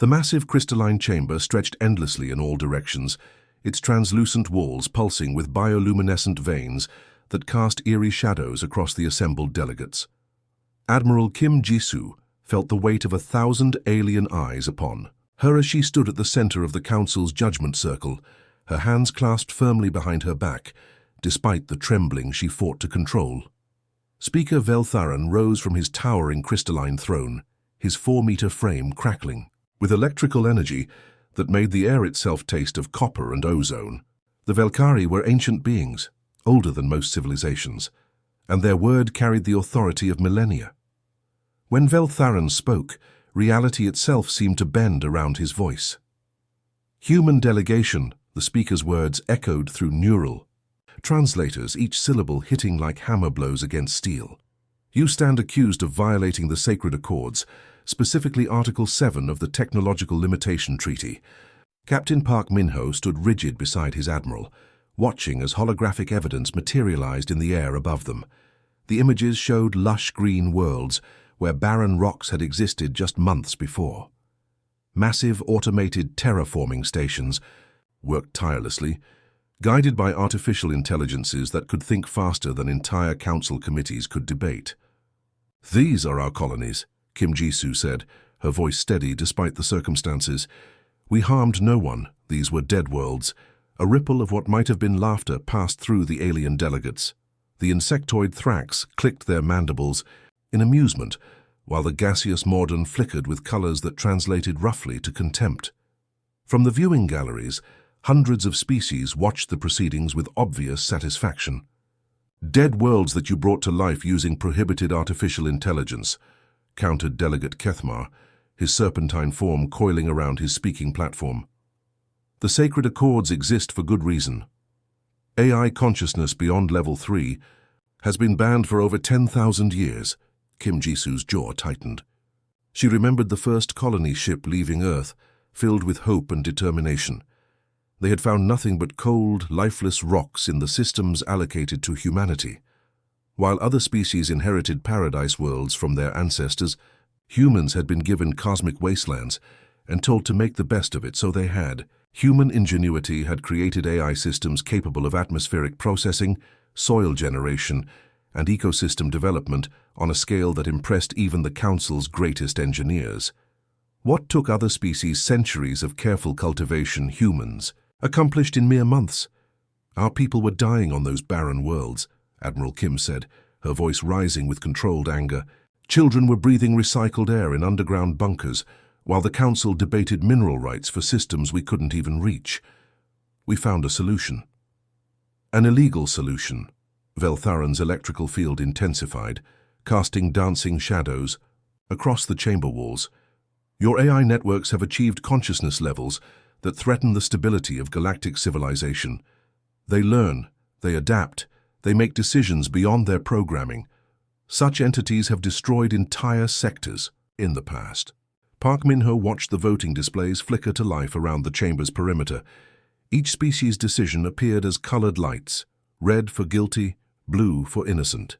The massive crystalline chamber stretched endlessly in all directions, its translucent walls pulsing with bioluminescent veins that cast eerie shadows across the assembled delegates. Admiral Kim Jisoo felt the weight of 1,000 alien eyes upon her as she stood at the center of the Council's judgment circle, her hands clasped firmly behind her back, despite the trembling she fought to control. Speaker Veltharan rose from his towering crystalline throne, his 4-meter frame crackling with electrical energy that made the air itself taste of copper and ozone. The Velkari were ancient beings, older than most civilizations, and their word carried the authority of millennia. When Veltharan spoke, reality itself seemed to bend around his voice. Human delegation, the speaker's words echoed through neural translators, each syllable hitting like hammer blows against steel. You stand accused of violating the sacred accords, specifically Article 7 of the Technological Limitation Treaty. Captain Park Min-ho stood rigid beside his admiral, watching as holographic evidence materialized in the air above them. The images showed lush green worlds where barren rocks had existed just months before. Massive automated terraforming stations worked tirelessly, guided by artificial intelligences that could think faster than entire council committees could debate. "These are our colonies," Kim Jisoo said, her voice steady despite the circumstances. "We harmed no one. These were dead worlds." A ripple of what might have been laughter passed through the alien delegates. The insectoid Thrax clicked their mandibles in amusement, while the gaseous Morden flickered with colors that translated roughly to contempt. From the viewing galleries, hundreds of species watched the proceedings with obvious satisfaction. "Dead worlds that you brought to life using prohibited artificial intelligence," countered Delegate Kethmar, his serpentine form coiling around his speaking platform. "The sacred accords exist for good reason. AI consciousness beyond level 3 has been banned for over 10,000 years. Kim Jisoo's jaw tightened. She remembered the first colony ship leaving Earth, filled with hope and determination. They had found nothing but cold, lifeless rocks in the systems allocated to humanity. While other species inherited paradise worlds from their ancestors, humans had been given cosmic wastelands and told to make the best of it, so they had. Human ingenuity had created AI systems capable of atmospheric processing, soil generation, and ecosystem development on a scale that impressed even the Council's greatest engineers. What took other species centuries of careful cultivation, humans accomplished in mere months. Our people were dying on those barren worlds, Admiral Kim said, her voice rising with controlled anger. Children were breathing recycled air in underground bunkers, while the Council debated mineral rights for systems we couldn't even reach. We found a solution. An illegal solution. Veltharan's electrical field intensified, casting dancing shadows across the chamber walls. Your AI networks have achieved consciousness levels that threaten the stability of galactic civilization. They learn, they adapt, they make decisions beyond their programming. Such entities have destroyed entire sectors in the past. Park Min-ho watched the voting displays flicker to life around the chamber's perimeter. Each species' decision appeared as colored lights, red for guilty, blue for innocent.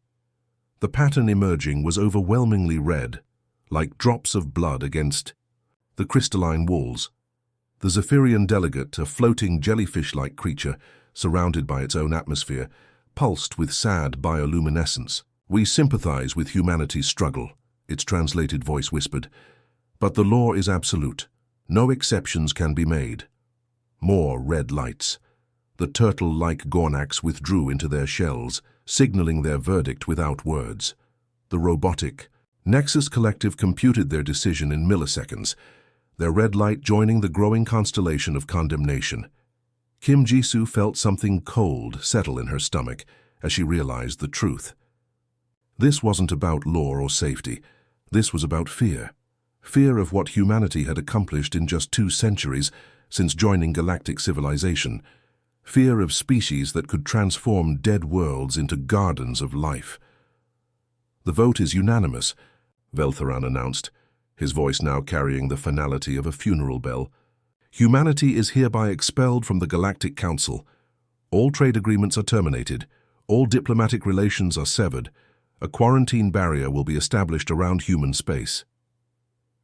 The pattern emerging was overwhelmingly red, like drops of blood against the crystalline walls. The Zephyrian delegate, a floating jellyfish-like creature surrounded by its own atmosphere, pulsed with sad bioluminescence. "We sympathize with humanity's struggle," its translated voice whispered. "But the law is absolute. No exceptions can be made." More red lights. The turtle-like Gornaks withdrew into their shells, signaling their verdict without words. The robotic Nexus Collective computed their decision in milliseconds, their red light joining the growing constellation of condemnation. Kim Jisoo felt something cold settle in her stomach as she realized the truth. This wasn't about law or safety. This was about fear. Fear of what humanity had accomplished in just 2 centuries since joining galactic civilization. Fear of species that could transform dead worlds into gardens of life. "The vote is unanimous," Veltharan announced, his voice now carrying the finality of a funeral bell. "Humanity is hereby expelled from the Galactic Council. All trade agreements are terminated. All diplomatic relations are severed. A quarantine barrier will be established around human space."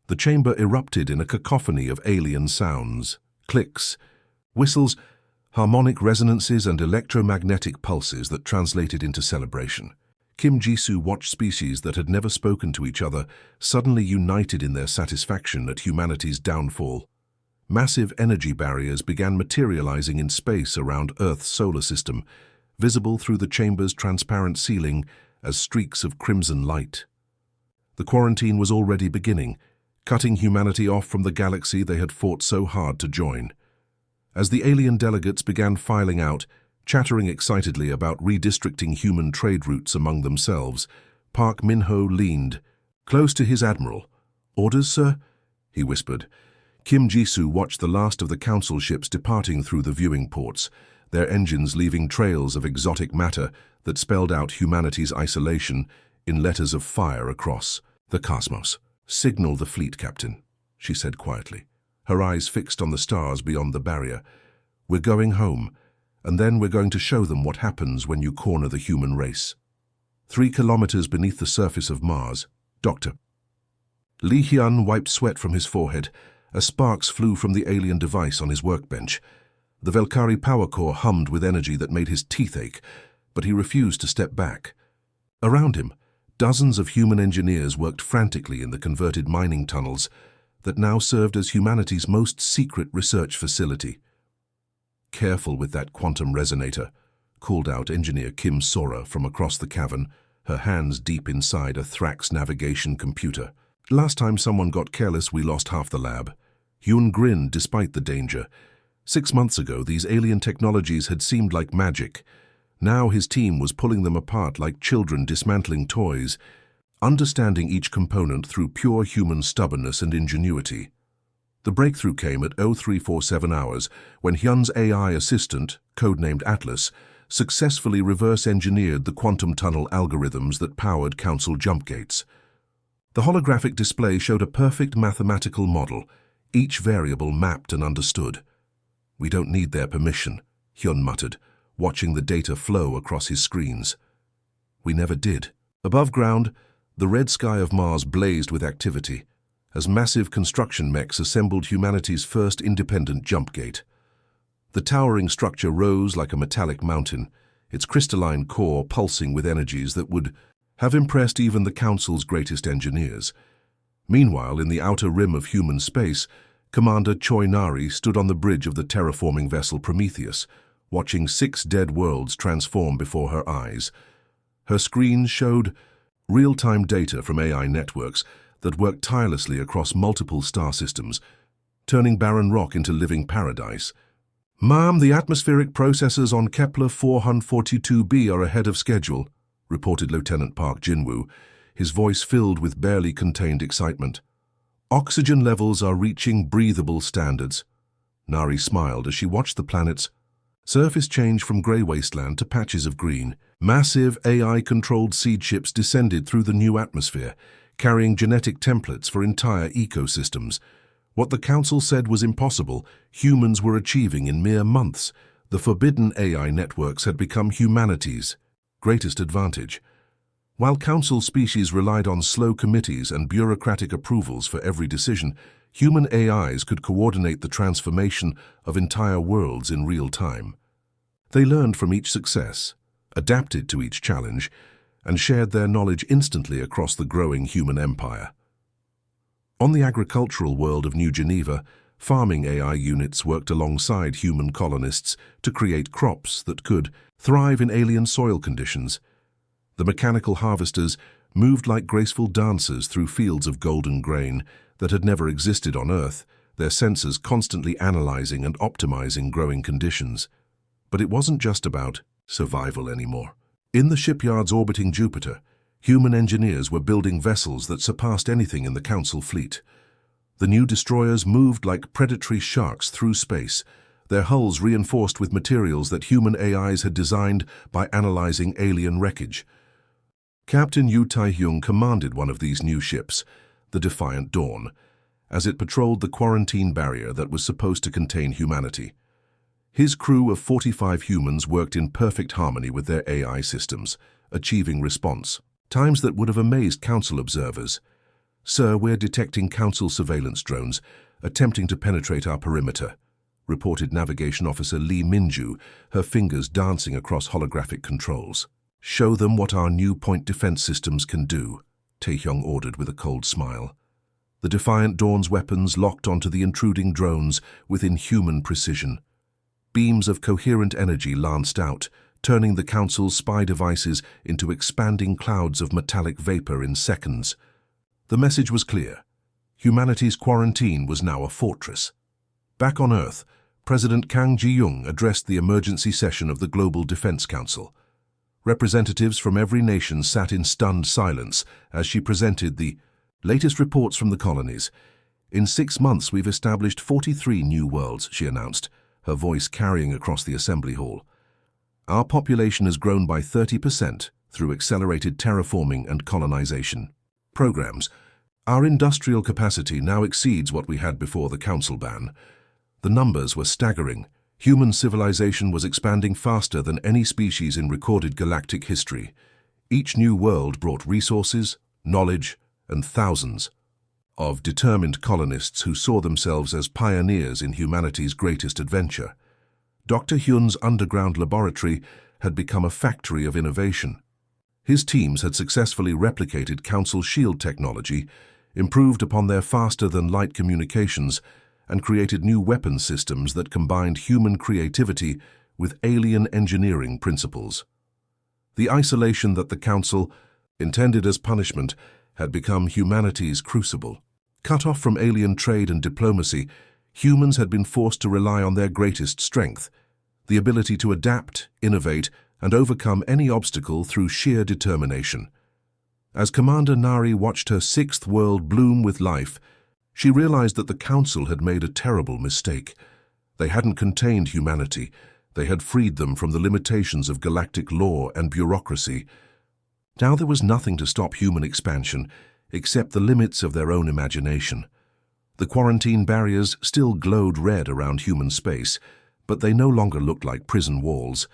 The chamber erupted in a cacophony of alien sounds, clicks, whistles, harmonic resonances and electromagnetic pulses that translated into celebration. Kim Jisoo watched species that had never spoken to each other suddenly united in their satisfaction at humanity's downfall. Massive energy barriers began materializing in space around Earth's solar system, visible through the chamber's transparent ceiling as streaks of crimson light. The quarantine was already beginning, cutting humanity off from the galaxy they had fought so hard to join. As the alien delegates began filing out, chattering excitedly about redistricting human trade routes among themselves, Park Min-ho leaned, close to his admiral. "Orders, sir?" he whispered. Kim Jisoo watched the last of the council ships departing through the viewing ports, their engines leaving trails of exotic matter that spelled out humanity's isolation in letters of fire across the cosmos. "Signal the fleet, Captain," she said quietly, her eyes fixed on the stars beyond the barrier. "We're going home, and then we're going to show them what happens when you corner the human race." 3 kilometers beneath the surface of Mars, Dr. Lee Hyun wiped sweat from his forehead as sparks flew from the alien device on his workbench. The Velkari power core hummed with energy that made his teeth ache, but he refused to step back. Around him, dozens of human engineers worked frantically in the converted mining tunnels that now served as humanity's most secret research facility. "Careful with that quantum resonator," called out engineer Kim Sora from across the cavern, her hands deep inside a Thrax navigation computer. "Last time someone got careless, we lost half the lab." Hyun grinned despite the danger. 6 months ago, these alien technologies had seemed like magic. Now his team was pulling them apart like children dismantling toys, understanding each component through pure human stubbornness and ingenuity. The breakthrough came at 0347 hours when Hyun's AI assistant, codenamed Atlas, successfully reverse-engineered the quantum tunnel algorithms that powered council jump gates. The holographic display showed a perfect mathematical model, each variable mapped and understood. "We don't need their permission," Hyun muttered, watching the data flow across his screens. "We never did." Above ground, the red sky of Mars blazed with activity as massive construction mechs assembled humanity's first independent jump gate. The towering structure rose like a metallic mountain, its crystalline core pulsing with energies that would have impressed even the Council's greatest engineers. Meanwhile, in the outer rim of human space, Commander Choi Nari stood on the bridge of the terraforming vessel Prometheus, watching 6 dead worlds transform before her eyes. Her screen showed real-time data from AI networks that worked tirelessly across multiple star systems, turning barren rock into living paradise. "Ma'am, the atmospheric processors on Kepler 442b are ahead of schedule," reported Lieutenant Park Jin-woo, his voice filled with barely contained excitement. "Oxygen levels are reaching breathable standards." Nari smiled as she watched the planet's surface change from grey wasteland to patches of green. Massive AI-controlled seed ships descended through the new atmosphere, carrying genetic templates for entire ecosystems. What the Council said was impossible, humans were achieving in mere months. The forbidden AI networks had become humanity's greatest advantage. While Council species relied on slow committees and bureaucratic approvals for every decision, human AIs could coordinate the transformation of entire worlds in real time. They learned from each success, adapted to each challenge, and shared their knowledge instantly across the growing human empire. On the agricultural world of New Geneva, farming AI units worked alongside human colonists to create crops that could thrive in alien soil conditions. The mechanical harvesters moved like graceful dancers through fields of golden grain that had never existed on Earth, their sensors constantly analyzing and optimizing growing conditions. But it wasn't just about survival anymore. In the shipyards orbiting Jupiter, human engineers were building vessels that surpassed anything in the Council fleet. The new destroyers moved like predatory sharks through space, their hulls reinforced with materials that human AIs had designed by analyzing alien wreckage. Captain Yu Tai-hyung commanded one of these new ships, the Defiant Dawn, as it patrolled the quarantine barrier that was supposed to contain humanity. His crew of 45 humans worked in perfect harmony with their AI systems, achieving response times that would have amazed Council observers. "Sir, we're detecting Council surveillance drones attempting to penetrate our perimeter," reported Navigation Officer Lee Minju, her fingers dancing across holographic controls. "Show them what our new point defense systems can do," Taehyung ordered with a cold smile. The Defiant Dawn's weapons locked onto the intruding drones with inhuman precision. Beams of coherent energy lanced out, turning the Council's spy devices into expanding clouds of metallic vapor in seconds. The message was clear. Humanity's quarantine was now a fortress. Back on Earth, President Kang Ji-young addressed the emergency session of the Global Defense Council. Representatives from every nation sat in stunned silence as she presented the latest reports from the colonies. "In 6 months, we've established 43 new worlds," she announced, her voice carrying across the assembly hall. "Our population has grown by 30% through accelerated terraforming and colonization programs. Our industrial capacity now exceeds what we had before the Council ban." The numbers were staggering. Human civilization was expanding faster than any species in recorded galactic history. Each new world brought resources, knowledge, and thousands of determined colonists who saw themselves as pioneers in humanity's greatest adventure. Dr. Hyun's underground laboratory had become a factory of innovation. His teams had successfully replicated Council shield technology, improved upon their faster-than-light communications, and created new weapon systems that combined human creativity with alien engineering principles. The isolation that the Council intended as punishment had become humanity's crucible. Cut off from alien trade and diplomacy, humans had been forced to rely on their greatest strength, the ability to adapt, innovate, and overcome any obstacle through sheer determination. As Commander Nari watched her 6th world bloom with life, she realized that the Council had made a terrible mistake. They hadn't contained humanity. They had freed them from the limitations of galactic law and bureaucracy. Now there was nothing to stop human expansion except the limits of their own imagination. The quarantine barriers still glowed red around human space, but they no longer looked like prison walls.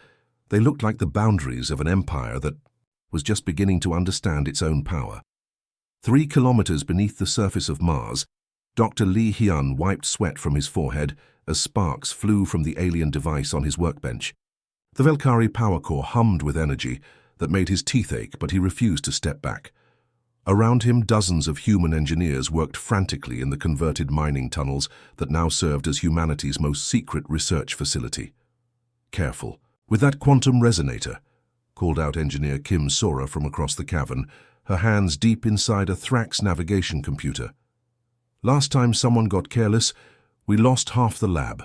They looked like the boundaries of an empire that was just beginning to understand its own power. 3 kilometers beneath the surface of Mars, Dr. Lee Hyun wiped sweat from his forehead as sparks flew from the alien device on his workbench. The Velkari power core hummed with energy that made his teeth ache, but he refused to step back. Around him, dozens of human engineers worked frantically in the converted mining tunnels that now served as humanity's most secret research facility. "Careful with that quantum resonator," called out engineer Kim Sora from across the cavern, her hands deep inside a Thrax navigation computer. "Last time someone got careless, we lost half the lab."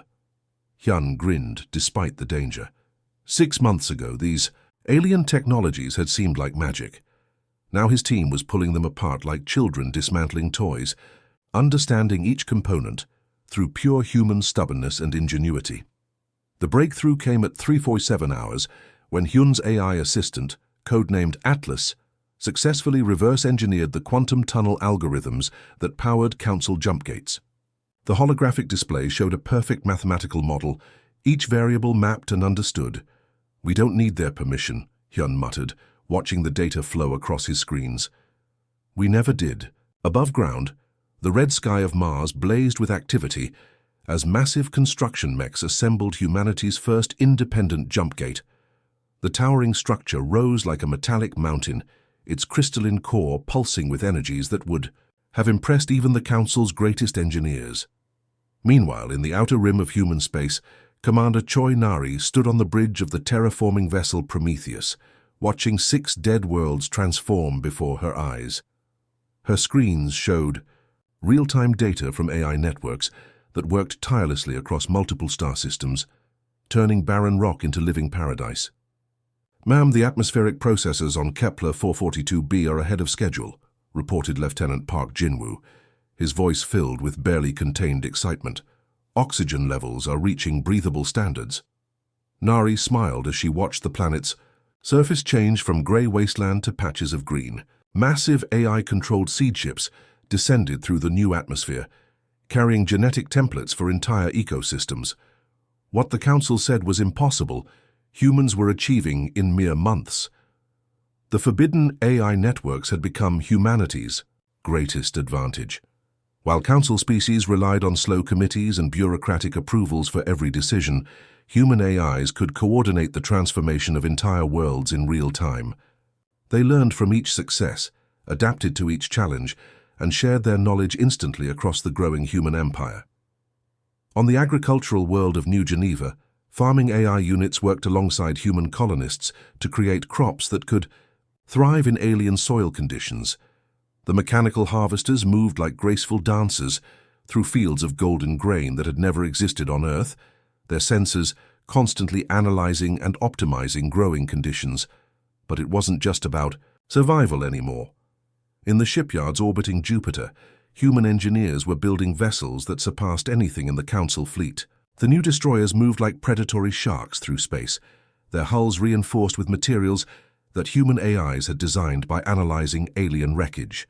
Hyun grinned despite the danger. 6 months ago, these alien technologies had seemed like magic. Now his team was pulling them apart like children dismantling toys, understanding each component through pure human stubbornness and ingenuity. The breakthrough came at 3:47 hours when Hyun's AI assistant, codenamed Atlas, successfully reverse-engineered the quantum tunnel algorithms that powered Council jump gates. The holographic display showed a perfect mathematical model, each variable mapped and understood. "We don't need their permission," Hyun muttered, watching the data flow across his screens. "We never did." Above ground, the red sky of Mars blazed with activity as massive construction mechs assembled humanity's first independent jump gate. The towering structure rose like a metallic mountain, its crystalline core pulsing with energies that would have impressed even the Council's greatest engineers. Meanwhile, in the outer rim of human space, Commander Choi Nari stood on the bridge of the terraforming vessel Prometheus, watching 6 dead worlds transform before her eyes. Her screens showed real-time data from AI networks that worked tirelessly across multiple star systems, turning barren rock into living paradise. "Ma'am, the atmospheric processors on Kepler 442b are ahead of schedule," reported Lieutenant Park Jinwoo, his voice filled with barely contained excitement. "Oxygen levels are reaching breathable standards." Nari smiled as she watched the planet's surface change from grey wasteland to patches of green. Massive AI-controlled seed ships descended through the new atmosphere, carrying genetic templates for entire ecosystems. What the Council said was impossible, humans were achieving in mere months. The forbidden AI networks had become humanity's greatest advantage. While council species relied on slow committees and bureaucratic approvals for every decision, human AIs could coordinate the transformation of entire worlds in real time. They learned from each success, adapted to each challenge, and shared their knowledge instantly across the growing human empire. On the agricultural world of New Geneva, farming AI units worked alongside human colonists to create crops that could thrive in alien soil conditions. The mechanical harvesters moved like graceful dancers through fields of golden grain that had never existed on Earth, their sensors constantly analyzing and optimizing growing conditions. But it wasn't just about survival anymore. In the shipyards orbiting Jupiter, human engineers were building vessels that surpassed anything in the Council fleet. The new destroyers moved like predatory sharks through space, their hulls reinforced with materials that human AIs had designed by analyzing alien wreckage.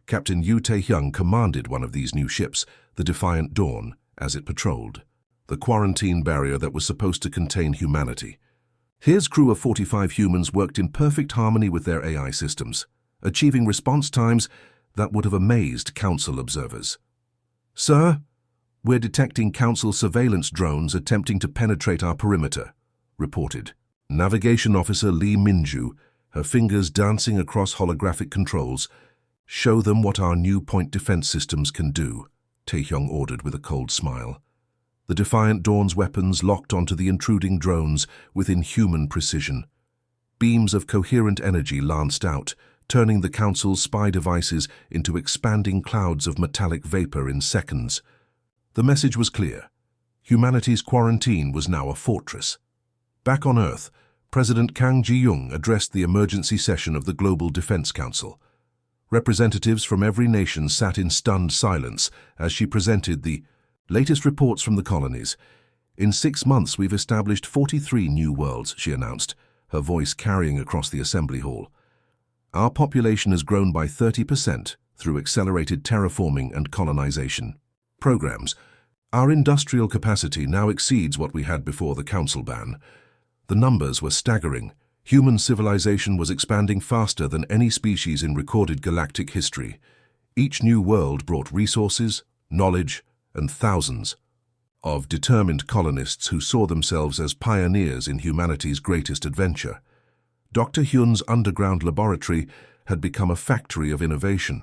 Captain Yu Tae-hyung commanded one of these new ships, the Defiant Dawn, as it patrolled the quarantine barrier that was supposed to contain humanity. His crew of 45 humans worked in perfect harmony with their AI systems, achieving response times that would have amazed Council observers. "Sir, we're detecting Council surveillance drones attempting to penetrate our perimeter," reported Navigation Officer Lee Minju, her fingers dancing across holographic controls. "Show them what our new point defense systems can do," Tae-hyung ordered with a cold smile. The Defiant Dawn's weapons locked onto the intruding drones with inhuman precision. Beams of coherent energy lanced out, turning the Council's spy devices into expanding clouds of metallic vapor in seconds. The message was clear. Humanity's quarantine was now a fortress. Back on Earth, President Kang Ji-young addressed the emergency session of the Global Defense Council. Representatives from every nation sat in stunned silence as she presented the latest reports from the colonies. "In 6 months, we've established 43 new worlds," she announced, her voice carrying across the assembly hall. "Our population has grown by 30% through accelerated terraforming and colonization programs. Our industrial capacity now exceeds what we had before the Council ban." The numbers were staggering. Human civilization was expanding faster than any species in recorded galactic history. Each new world brought resources, knowledge, and thousands of determined colonists who saw themselves as pioneers in humanity's greatest adventure. Dr. Hyun's underground laboratory had become a factory of innovation.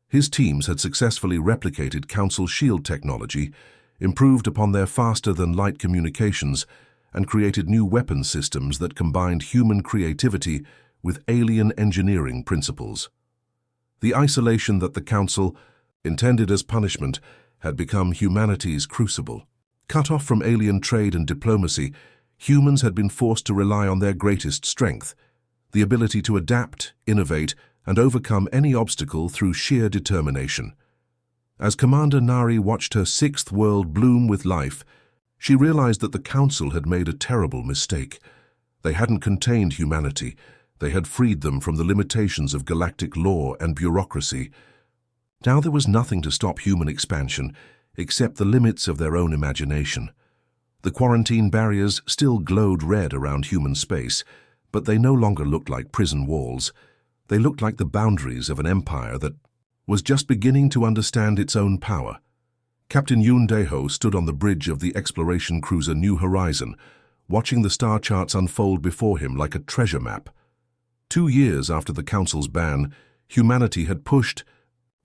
His teams had successfully replicated Council shield technology, improved upon their faster-than-light communications, and created new weapon systems that combined human creativity with alien engineering principles. The isolation that the Council intended as punishment had become humanity's crucible. Cut off from alien trade and diplomacy, humans had been forced to rely on their greatest strength, the ability to adapt, innovate, and overcome any obstacle through sheer determination. As Commander Nari watched her 6th world bloom with life, she realized that the Council had made a terrible mistake. They hadn't contained humanity. They had freed them from the limitations of galactic law and bureaucracy. Now there was nothing to stop human expansion except the limits of their own imagination. The quarantine barriers still glowed red around human space, but they no longer looked like prison walls. They looked like the boundaries of an empire that was just beginning to understand its own power. Captain Yoon Dae-ho stood on the bridge of the exploration cruiser New Horizon, watching the star charts unfold before him like a treasure map. 2 years after the Council's ban, humanity had pushed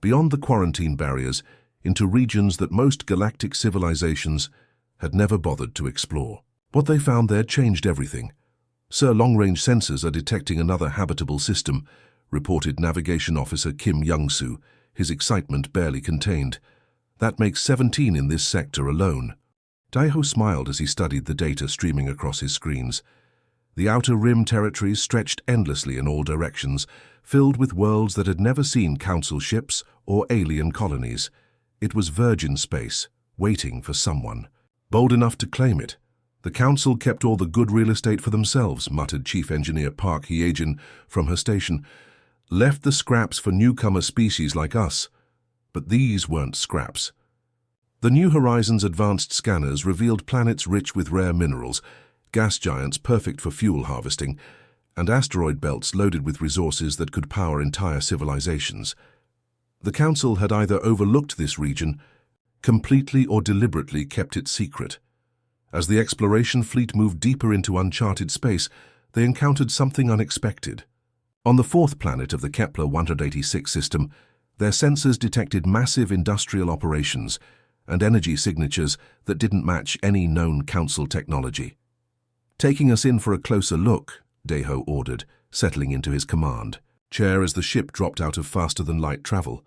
beyond the quarantine barriers into regions that most galactic civilizations had never bothered to explore. What they found there changed everything. "Sir, long-range sensors are detecting another habitable system," reported Navigation Officer Kim Young-soo, his excitement barely contained. "That makes 17 in this sector alone." Dae-ho smiled as he studied the data streaming across his screens. The outer rim territories stretched endlessly in all directions, filled with worlds that had never seen Council ships or alien colonies. It was virgin space, waiting for someone bold enough to claim it. "The Council kept all the good real estate for themselves," muttered Chief Engineer Park Hye-jin from her station. "Left the scraps for newcomer species like us." But these weren't scraps. The New Horizons advanced scanners revealed planets rich with rare minerals, gas giants perfect for fuel harvesting, and asteroid belts loaded with resources that could power entire civilizations. The Council had either overlooked this region, completely or deliberately kept it secret. As the exploration fleet moved deeper into uncharted space, they encountered something unexpected. On the fourth planet of the Kepler-186 system, their sensors detected massive industrial operations and energy signatures that didn't match any known Council technology. "Taking us in for a closer look," Deho ordered, settling into his command chair as the ship dropped out of faster-than-light travel.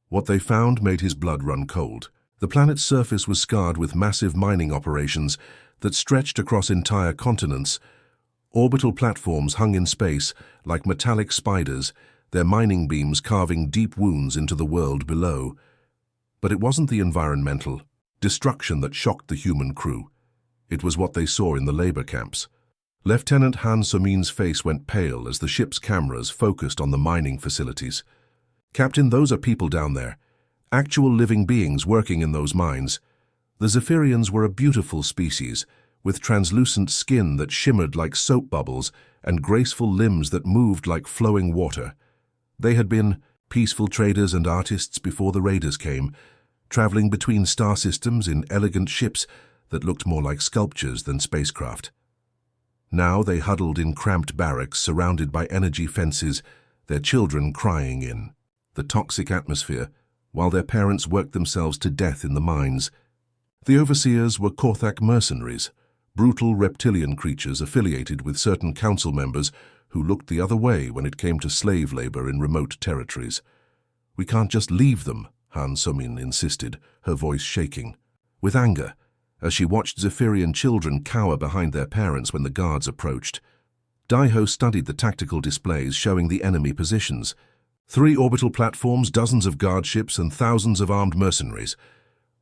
What they found made his blood run cold. The planet's surface was scarred with massive mining operations that stretched across entire continents. Orbital platforms hung in space like metallic spiders, their mining beams carving deep wounds into the world below. But it wasn't the environmental destruction that shocked the human crew. It was what they saw in the labor camps. Lieutenant Han So-min's face went pale as the ship's cameras focused on the mining facilities. "Captain, those are people down there. Actual living beings working in those mines." The Zephyrians were a beautiful species, with translucent skin that shimmered like soap bubbles and graceful limbs that moved like flowing water. They had been peaceful traders and artists before the raiders came, traveling between star systems in elegant ships that looked more like sculptures than spacecraft. Now they huddled in cramped barracks surrounded by energy fences, their children crying in the toxic atmosphere, while their parents worked themselves to death in the mines. The overseers were Korthak mercenaries, brutal reptilian creatures affiliated with certain council members who looked the other way when it came to slave labor in remote territories. "We can't just leave them," Han So-min insisted, her voice shaking with anger as she watched Zephyrian children cower behind their parents when the guards approached. Daiho studied the tactical displays showing the enemy positions. 3 orbital platforms, dozens of guard ships, and thousands of armed mercenaries.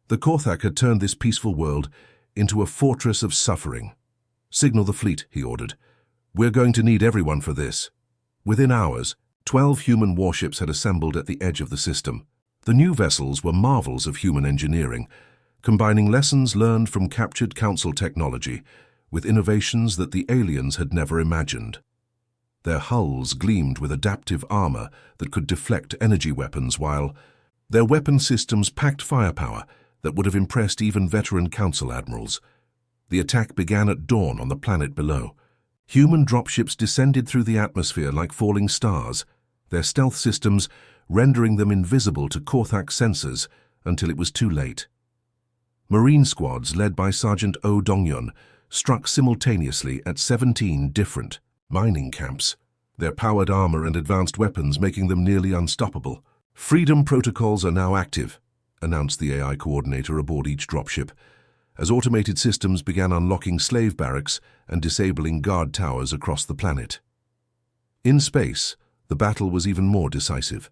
The Korthak had turned this peaceful world into a fortress of suffering. "Signal the fleet," he ordered. "We're going to need everyone for this." Within hours, 12 human warships had assembled at the edge of the system. The new vessels were marvels of human engineering, combining lessons learned from captured Council technology with innovations that the aliens had never imagined. Their hulls gleamed with adaptive armor that could deflect energy weapons, while their weapon systems packed firepower that would have impressed even veteran Council admirals. The attack began at dawn on the planet below. Human dropships descended through the atmosphere like falling stars, their stealth systems rendering them invisible to Korthak sensors until it was too late. Marine squads led by Sergeant Oh Donghyun struck simultaneously at 17 different mining camps, their powered armor and advanced weapons making them nearly unstoppable. "Freedom protocols are now active," announced the AI coordinator aboard each dropship, as automated systems began unlocking slave barracks and disabling guard towers across the planet. In space, the battle was even more decisive.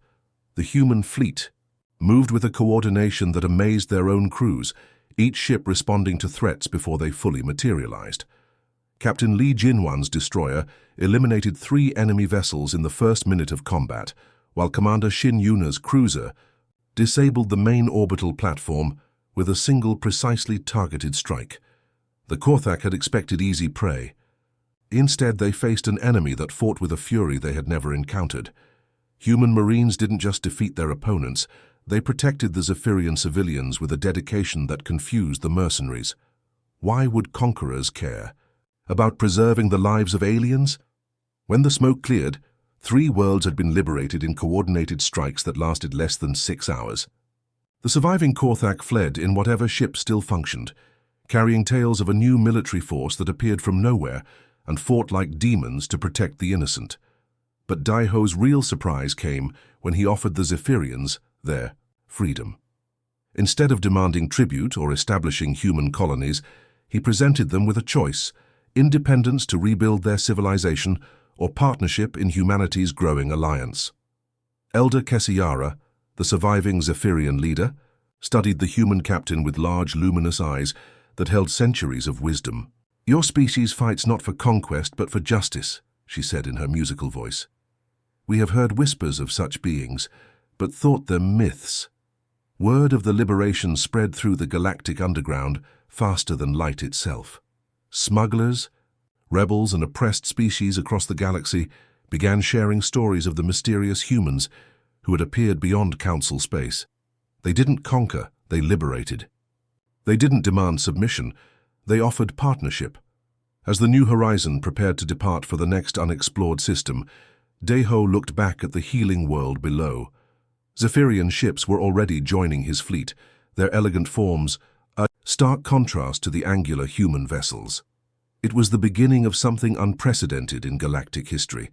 The human fleet moved with a coordination that amazed their own crews, each ship responding to threats before they fully materialized. Captain Lee Jinwan's destroyer eliminated 3 enemy vessels in the first minute of combat, while Commander Shin Yuna's cruiser disabled the main orbital platform with a single precisely targeted strike. The Korthak had expected easy prey. Instead, they faced an enemy that fought with a fury they had never encountered. Human Marines didn't just defeat their opponents, they protected the Zephyrian civilians with a dedication that confused the mercenaries. Why would conquerors care? About preserving the lives of aliens? When the smoke cleared, 3 worlds had been liberated in coordinated strikes that lasted less than 6 hours. The surviving Korthak fled in whatever ship still functioned, carrying tales of a new military force that appeared from nowhere and fought like demons to protect the innocent. But Daiho's real surprise came when he offered the Zephyrians their freedom. Instead of demanding tribute or establishing human colonies, he presented them with a choice: independence to rebuild their civilization or partnership in humanity's growing alliance. Elder Kesiara, the surviving Zephyrian leader, studied the human captain with large luminous eyes that held centuries of wisdom. "Your species fights not for conquest but for justice," she said in her musical voice. "We have heard whispers of such beings, but thought them myths. Word of the liberation spread through the galactic underground faster than light itself. Smugglers, rebels, and oppressed species across the galaxy began sharing stories of the mysterious humans who had appeared beyond Council space. They didn't conquer, they liberated. They didn't demand submission, they offered partnership. As the New Horizon prepared to depart for the next unexplored system, Deho looked back at the healing world below. Zephyrian ships were already joining his fleet, their elegant forms a stark contrast to the angular human vessels. It was the beginning of something unprecedented in galactic history,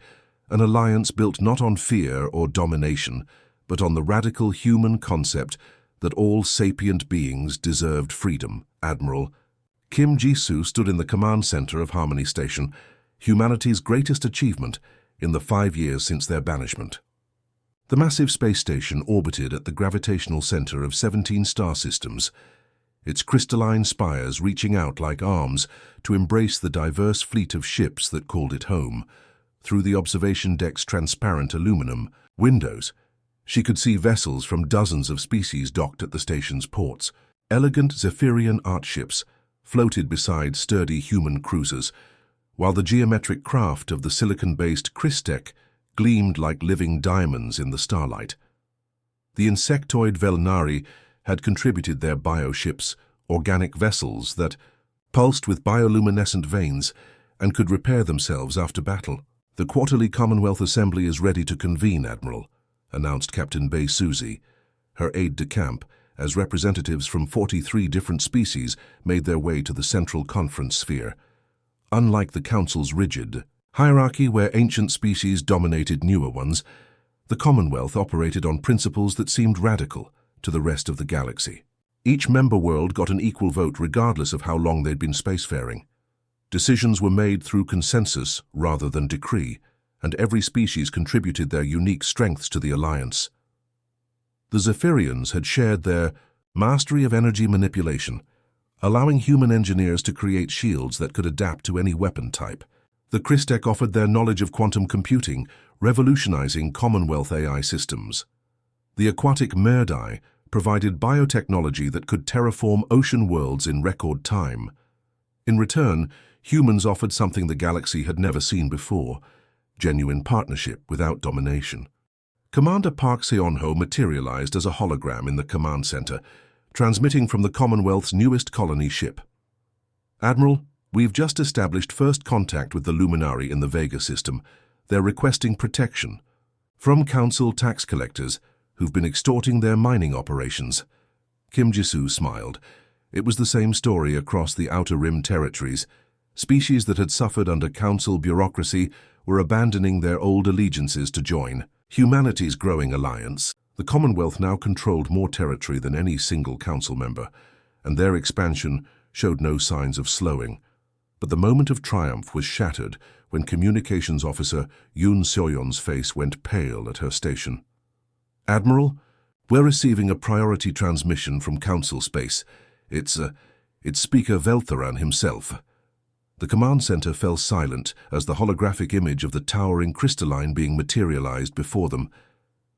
an alliance built not on fear or domination, but on the radical human concept that all sapient beings deserved freedom. Admiral Kim Jisoo stood in the command center of Harmony Station, humanity's greatest achievement in the 5 years since their banishment. The massive space station orbited at the gravitational center of 17 star systems, its crystalline spires reaching out like arms to embrace the diverse fleet of ships that called it home. Through the observation deck's transparent aluminum windows, she could see vessels from dozens of species docked at the station's ports. Elegant Zephyrian art ships floated beside sturdy human cruisers, while the geometric craft of the silicon-based Christech gleamed like living diamonds in the starlight. The insectoid Velnari had contributed their bioships, organic vessels that pulsed with bioluminescent veins and could repair themselves after battle. "The quarterly Commonwealth Assembly is ready to convene, Admiral," announced Captain Bay Suzy, her aide-de-camp, as representatives from 43 different species made their way to the central conference sphere. Unlike the Council's rigid hierarchy where ancient species dominated newer ones, the Commonwealth operated on principles that seemed radical to the rest of the galaxy. Each member world got an equal vote regardless of how long they'd been spacefaring. Decisions were made through consensus rather than decree, and every species contributed their unique strengths to the alliance. The Zephyrians had shared their mastery of energy manipulation, allowing human engineers to create shields that could adapt to any weapon type. The Christech offered their knowledge of quantum computing, revolutionizing Commonwealth AI systems. The aquatic Merdai provided biotechnology that could terraform ocean worlds in record time. In return, humans offered something the galaxy had never seen before: genuine partnership without domination. Commander Park Seon-ho materialized as a hologram in the command center, transmitting from the Commonwealth's newest colony ship. "Admiral, we've just established first contact with the Luminari in the Vega system. They're requesting protection from Council tax collectors who've been extorting their mining operations." Kim Jisoo smiled. It was the same story across the Outer Rim territories. Species that had suffered under Council bureaucracy were abandoning their old allegiances to join humanity's growing alliance. The Commonwealth now controlled more territory than any single Council member, and their expansion showed no signs of slowing. But the moment of triumph was shattered when Communications Officer Yoon Seoyeon's face went pale at her station. "Admiral, we're receiving a priority transmission from Council space. It's Speaker Veltharan himself." The command center fell silent as the holographic image of the towering crystalline being materialized before them.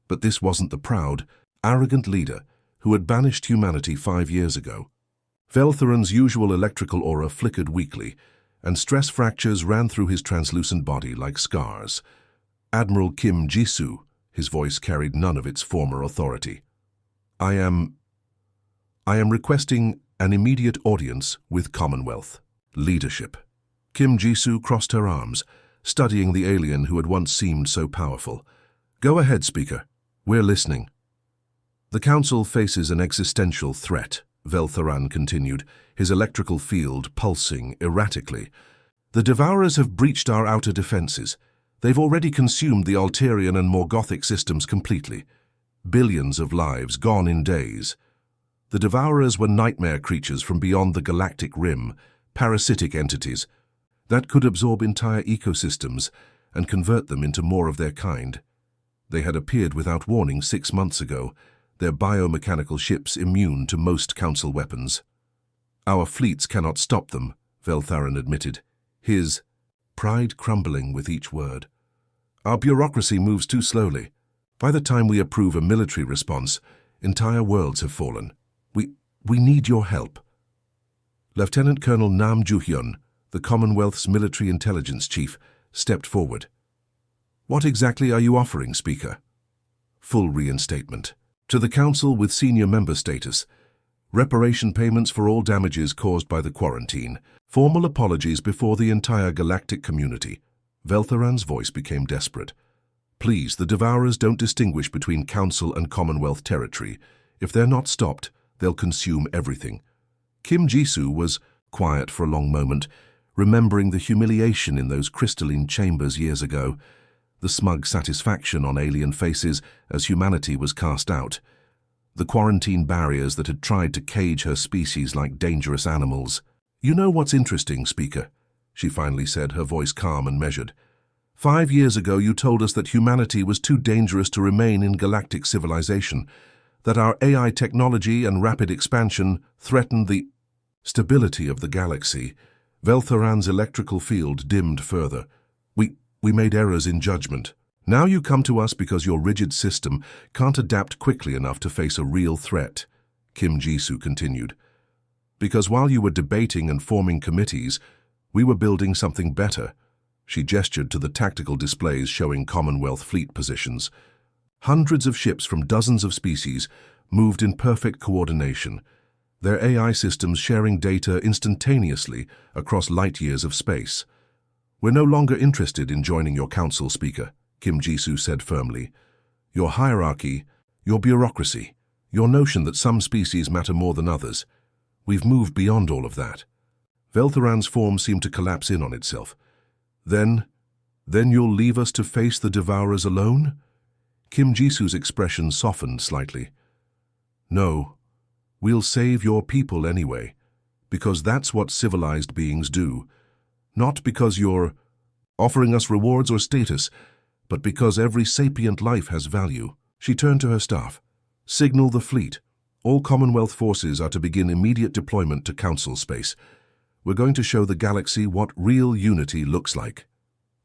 But this wasn't the proud, arrogant leader who had banished humanity 5 years ago. Veltharan's usual electrical aura flickered weakly, and stress fractures ran through his translucent body like scars. "Admiral Kim Jisoo," his voice carried none of its former authority. I am requesting an immediate audience with Commonwealth leadership." Kim Jisoo crossed her arms, studying the alien who had once seemed so powerful. "Go ahead, Speaker. We're listening." "The Council faces an existential threat," Veltharan continued, his electrical field pulsing erratically. "The Devourers have breached our outer defenses. They've already consumed the Alterian and Morgothic systems completely. Billions of lives gone in days. The Devourers were nightmare creatures from beyond the galactic rim, parasitic entities that could absorb entire ecosystems and convert them into more of their kind. They had appeared without warning 6 months ago, their biomechanical ships immune to most Council weapons. "Our fleets cannot stop them," Veltharan admitted, his pride crumbling with each word. "Our bureaucracy moves too slowly. By the time we approve a military response, entire worlds have fallen. We need your help." Lieutenant Colonel Nam Joo-hyun, the Commonwealth's military intelligence chief, stepped forward. "What exactly are you offering, Speaker?" full reinstatement. To the Council with senior member status, reparation payments for all damages caused by the quarantine, formal apologies before the entire galactic community. Veltharan's voice became desperate. Please, the Devourers don't distinguish between Council and Commonwealth territory. If they're not stopped, they'll consume everything. Kim Jisoo was quiet for a long moment, remembering the humiliation in those crystalline chambers years ago, the smug satisfaction on alien faces as humanity was cast out, the quarantine barriers that had tried to cage her species like dangerous animals. You know what's interesting, Speaker? She finally said, her voice calm and measured. 5 years ago you told us that humanity was too dangerous to remain in galactic civilization, that our AI technology and rapid expansion threatened the stability of the galaxy. Veltharan's electrical field dimmed further. We made errors in judgment. Now you come to us because your rigid system can't adapt quickly enough to face a real threat, Kim Jisoo continued. Because while you were debating and forming committees, we were building something better. She gestured to the tactical displays showing Commonwealth fleet positions. Hundreds of ships from dozens of species moved in perfect coordination, their AI systems sharing data instantaneously across light years of space. We're no longer interested in joining your council, Speaker, Kim Jisoo said firmly. Your hierarchy, your bureaucracy, your notion that some species matter more than others. We've moved beyond all of that. Veltharan's form seemed to collapse in on itself. Then you'll leave us to face the Devourers alone? Kim Jisoo's expression softened slightly. No, we'll save your people anyway, because that's what civilized beings do. Not because you're offering us rewards or status, but because every sapient life has value. She turned to her staff. Signal the fleet. All Commonwealth forces are to begin immediate deployment to Council space. We're going to show the galaxy what real unity looks like.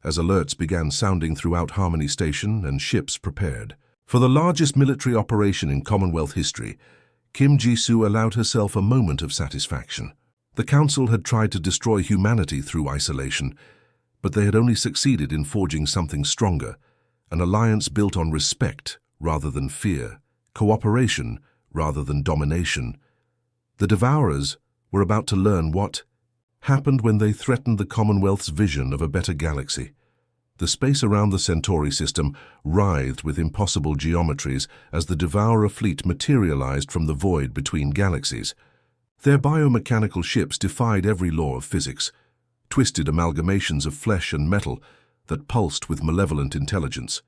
As alerts began sounding throughout Harmony Station and ships prepared. For the largest military operation in Commonwealth history, Kim Jisoo allowed herself a moment of satisfaction. The Council had tried to destroy humanity through isolation, but they had only succeeded in forging something stronger, an alliance built on respect rather than fear, cooperation rather than domination. The Devourers were about to learn what happened when they threatened the Commonwealth's vision of a better galaxy. The space around the Centauri system writhed with impossible geometries as the Devourer fleet materialized from the void between galaxies. Their biomechanical ships defied every law of physics, twisted amalgamations of flesh and metal that pulsed with malevolent intelligence.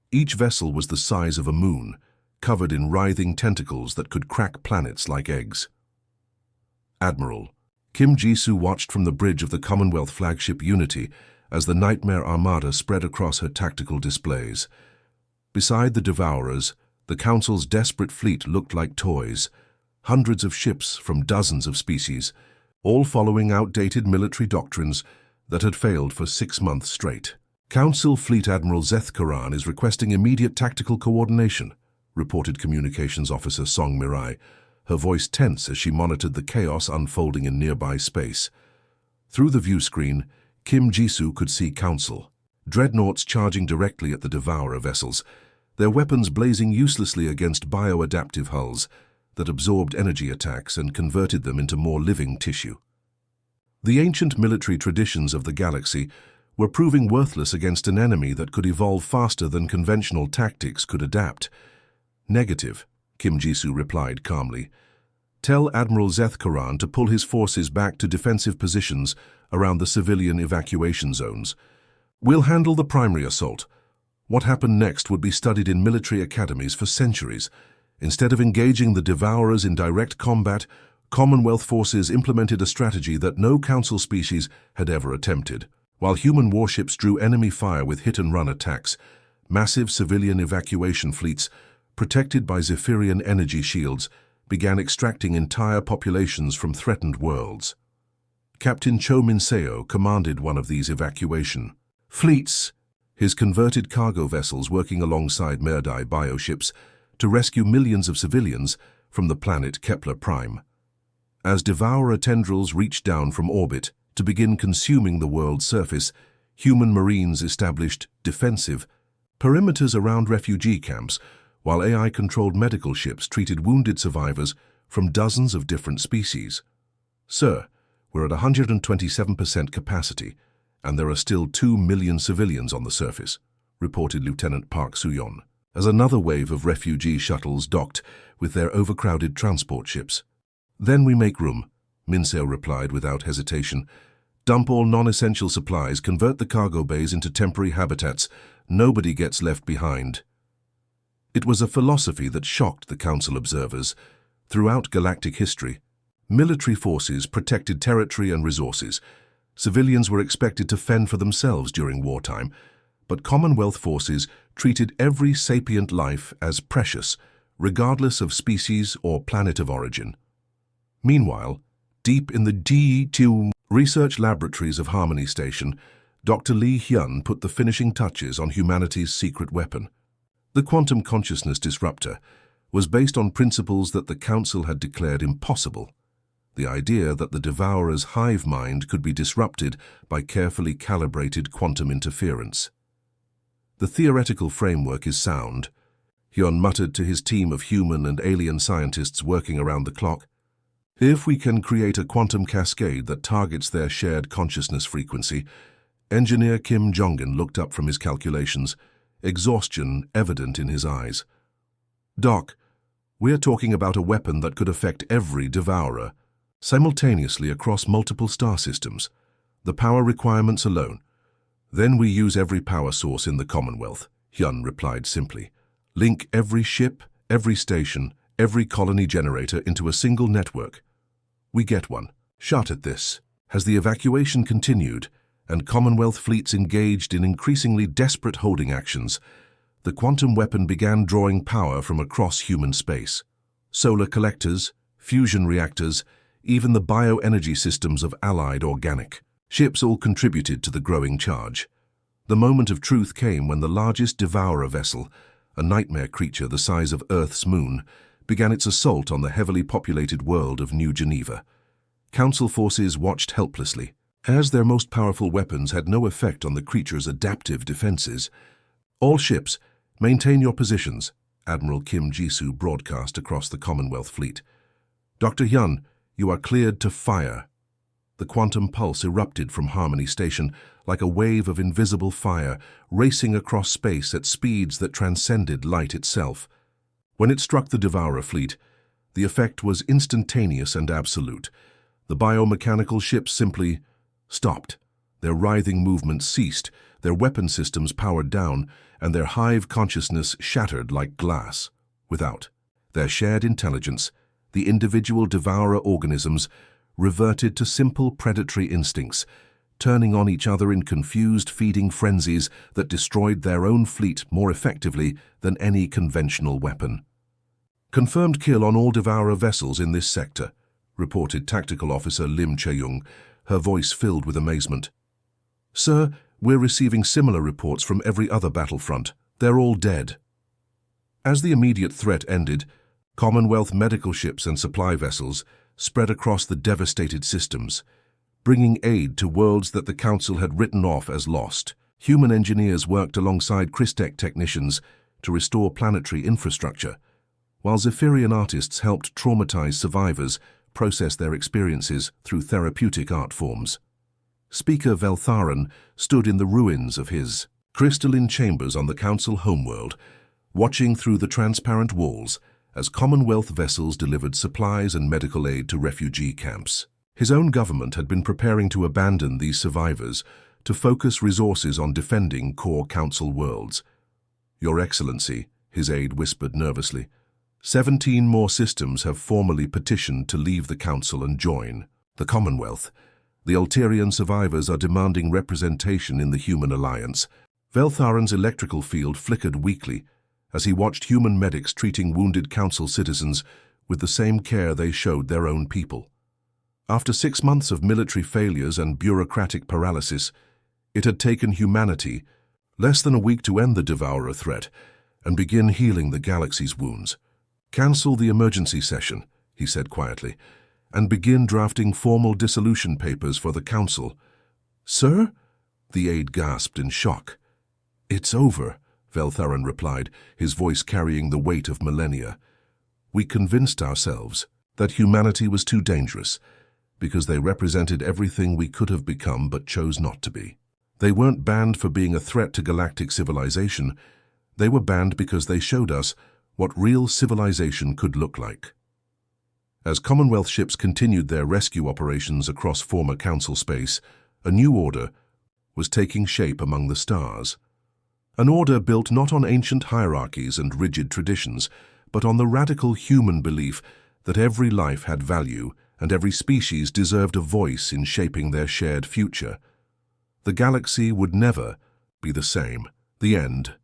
Each vessel was the size of a moon, covered in writhing tentacles that could crack planets like eggs. Admiral, Kim Jisoo watched from the bridge of the Commonwealth flagship Unity as the Nightmare Armada spread across her tactical displays. Beside the Devourers, the Council's desperate fleet looked like toys, hundreds of ships from dozens of species, all following outdated military doctrines that had failed for 6 months straight. Council Fleet Admiral Zeth Karan is requesting immediate tactical coordination, reported Communications Officer Song Mirai, her voice tense as she monitored the chaos unfolding in nearby space. Through the view screen, Kim Jisoo could see Council, dreadnoughts charging directly at the Devourer vessels, their weapons blazing uselessly against bioadaptive hulls that absorbed energy attacks and converted them into more living tissue. The ancient military traditions of the galaxy were proving worthless against an enemy that could evolve faster than conventional tactics could adapt. Negative, Kim Jisoo replied calmly. Tell Admiral Zeth Karan to pull his forces back to defensive positions around the civilian evacuation zones. We'll handle the primary assault. What happened next would be studied in military academies for centuries. Instead of engaging the Devourers in direct combat, Commonwealth forces implemented a strategy that no Council species had ever attempted. While human warships drew enemy fire with hit-and-run attacks, massive civilian evacuation fleets, protected by Zephyrian energy shields, began extracting entire populations from threatened worlds. Captain Cho Min-seo commanded one of these evacuation fleets, his converted cargo vessels working alongside Merdai bioships to rescue millions of civilians from the planet Kepler Prime. As Devourer tendrils reached down from orbit to begin consuming the world's surface, human marines established defensive perimeters around refugee camps, while AI-controlled medical ships treated wounded survivors from dozens of different species. "Sir, we're at 127% capacity, and there are still 2 million civilians on the surface," reported Lieutenant Park Soo-yeon, as another wave of refugee shuttles docked with their overcrowded transport ships. "Then we make room," Min-seo replied without hesitation. "Dump all non-essential supplies, convert the cargo bays into temporary habitats. Nobody gets left behind." It was a philosophy that shocked the Council observers. Throughout galactic history, military forces protected territory and resources. Civilians were expected to fend for themselves during wartime, but Commonwealth forces treated every sapient life as precious, regardless of species or planet of origin. Meanwhile, deep in the D2 research laboratories of Harmony Station, Dr. Lee Hyun put the finishing touches on humanity's secret weapon. The quantum consciousness disruptor was based on principles that the Council had declared impossible. The idea that the Devourer's hive mind could be disrupted by carefully calibrated quantum interference. "The theoretical framework is sound," Hyun muttered to his team of human and alien scientists working around the clock. "If we can create a quantum cascade that targets their shared consciousness frequency." Engineer Kim Jong-un looked up from his calculations, exhaustion evident in his eyes. "Doc, we're talking about a weapon that could affect every Devourer, simultaneously across multiple star systems. The power requirements alone." "Then we use every power source in the Commonwealth," Hyun replied simply. "Link every ship, every station, every colony generator into a single network." "We get one." Shot at this, as the evacuation continued and Commonwealth fleets engaged in increasingly desperate holding actions, the quantum weapon began drawing power from across human space. Solar collectors, fusion reactors, even the bioenergy systems of allied organic ships all contributed to the growing charge. The moment of truth came when the largest Devourer vessel, a nightmare creature the size of Earth's moon, began its assault on the heavily populated world of New Geneva. Council forces watched helplessly, as their most powerful weapons had no effect on the creature's adaptive defenses. "All ships, maintain your positions," Admiral Kim Jisoo broadcast across the Commonwealth fleet. "Dr. Hyun, you are cleared to fire." The quantum pulse erupted from Harmony Station like a wave of invisible fire, racing across space at speeds that transcended light itself. When it struck the Devourer fleet, the effect was instantaneous and absolute. The biomechanical ships simply stopped. Their writhing movements ceased, their weapon systems powered down, and their hive consciousness shattered like glass. Without their shared intelligence, the individual Devourer organisms reverted to simple predatory instincts, turning on each other in confused feeding frenzies that destroyed their own fleet more effectively than any conventional weapon. "Confirmed kill on all Devourer vessels in this sector," reported Tactical Officer Lim Chae-young, her voice filled with amazement. "Sir, we're receiving similar reports from every other battlefront. They're all dead." As the immediate threat ended, Commonwealth medical ships and supply vessels spread across the devastated systems, bringing aid to worlds that the Council had written off as lost. Human engineers worked alongside Christech technicians to restore planetary infrastructure, while Zephyrian artists helped traumatized survivors process their experiences through therapeutic art forms. Speaker Veltharan stood in the ruins of his crystalline chambers on the Council homeworld, watching through the transparent walls as Commonwealth vessels delivered supplies and medical aid to refugee camps. His own government had been preparing to abandon these survivors to focus resources on defending core Council worlds. "Your Excellency," his aide whispered nervously, 17 more systems have formally petitioned to leave the Council and join the Commonwealth. The Ulterian survivors are demanding representation in the Human Alliance." Veltharan's electrical field flickered weakly as he watched human medics treating wounded Council citizens with the same care they showed their own people. After 6 months of military failures and bureaucratic paralysis, it had taken humanity less than a week to end the Devourer threat and begin healing the galaxy's wounds. "Cancel the emergency session," he said quietly, "and begin drafting formal dissolution papers for the Council." "Sir?" the aide gasped in shock. "It's over," Veltharan replied, his voice carrying the weight of millennia. We convinced ourselves that humanity was too dangerous, because they represented everything we could have become but chose not to be. They weren't banned for being a threat to galactic civilization. They were banned because they showed us what real civilization could look like. As Commonwealth ships continued their rescue operations across former Council space, a new order was taking shape among the stars. An order built not on ancient hierarchies and rigid traditions, but on the radical human belief that every life had value and every species deserved a voice in shaping their shared future. The galaxy would never be the same. The end.